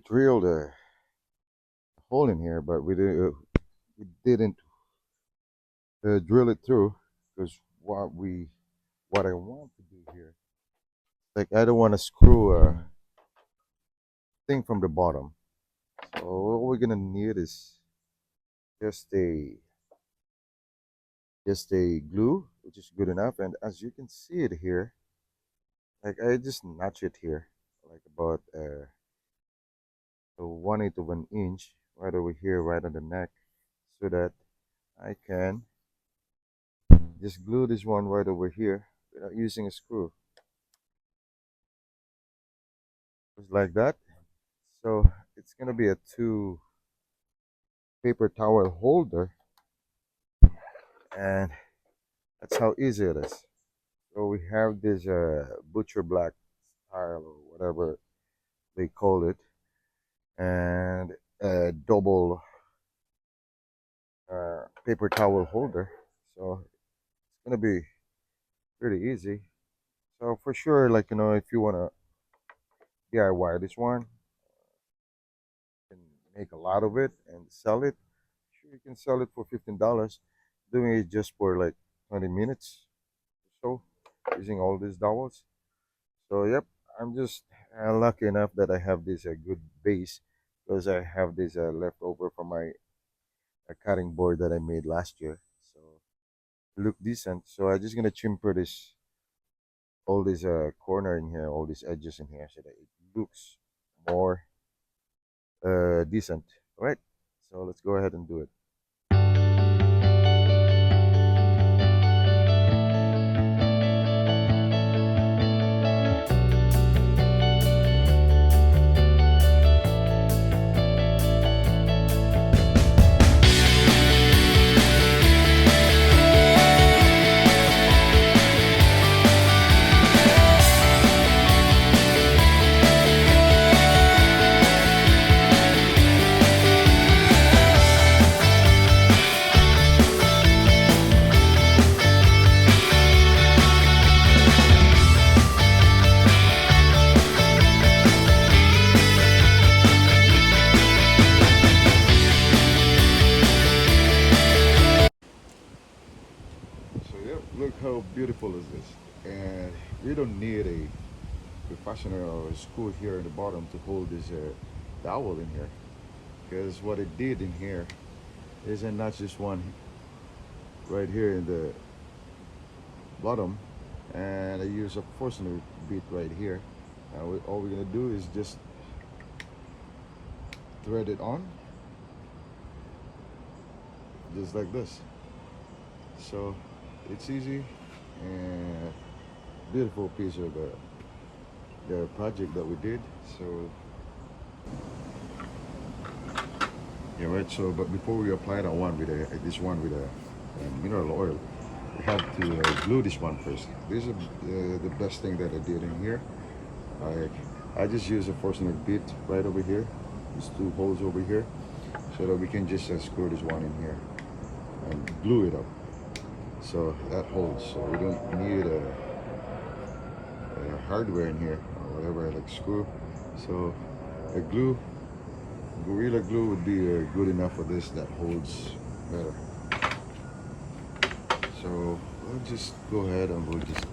drilled a hole in here, but we didn't drill it through because what I want to do here, like I don't want to screw a thing from the bottom. So what we're gonna need is just a just a glue, which is good enough. And as you can see it here, like I just notch it here, like about 1/8 of an inch right over here, right on the neck, so that I can just glue this one right over here without using a screw, just like that. So it's gonna be a two paper towel holder, and that's how easy it is. So we have this butcher black style or whatever they call it, and a double paper towel holder. So it's gonna be pretty easy. So for sure, like if you wanna DIY this one and make a lot of it and sell it, sure you can sell it for $15. Doing it just for like 20 minutes or so, using all these dowels. So yep, I'm just lucky enough that I have this good base because I have this leftover from my cutting board that I made last year. So it look decent. So I'm just gonna chimper this all this corner in here, all these edges in here, so that it looks more decent. All right. So let's go ahead and do it. So yep, look how beautiful is this. And we don't need a professional screw here in the bottom to hold this dowel in here. Because what it did in here is not just one right here in the bottom, and I use a Forstner bit right here. Now all we're gonna do is just thread it on, just like this. So it's easy and beautiful piece of the project that we did. So yeah, right. So but before we apply that one with this one with a mineral oil, we have to glue this one first. This is the best thing that I did in here. I just use a Forstner bit right over here. These two holes over here, so that we can just screw this one in here and glue it up. So that holds. So we don't need a hardware in here or whatever, like screw. So a glue, Gorilla Glue would be good enough for this. That holds better. So we'll just go ahead and we'll just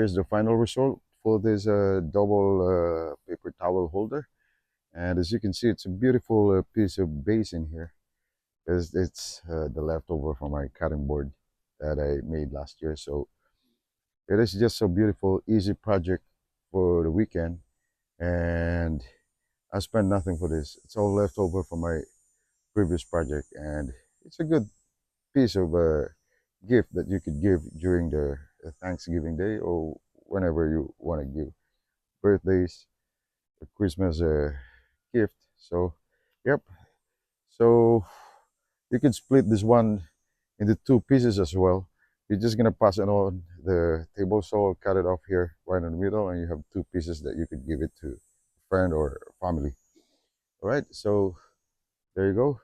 here's the final result for this double paper towel holder. And as you can see, it's a beautiful piece of basin here. It's the leftover from my cutting board that I made last year. So it is just a beautiful, easy project for the weekend. And I spent nothing for this. It's all leftover from my previous project. And it's a good piece of gift that you could give during the Thanksgiving Day or whenever you want to give birthdays or Christmas gift. So, yep. So you can split this one into two pieces as well. You're just gonna pass it on the table saw, cut it off here right in the middle, and you have two pieces that you could give it to a friend or family. All right, so there you go.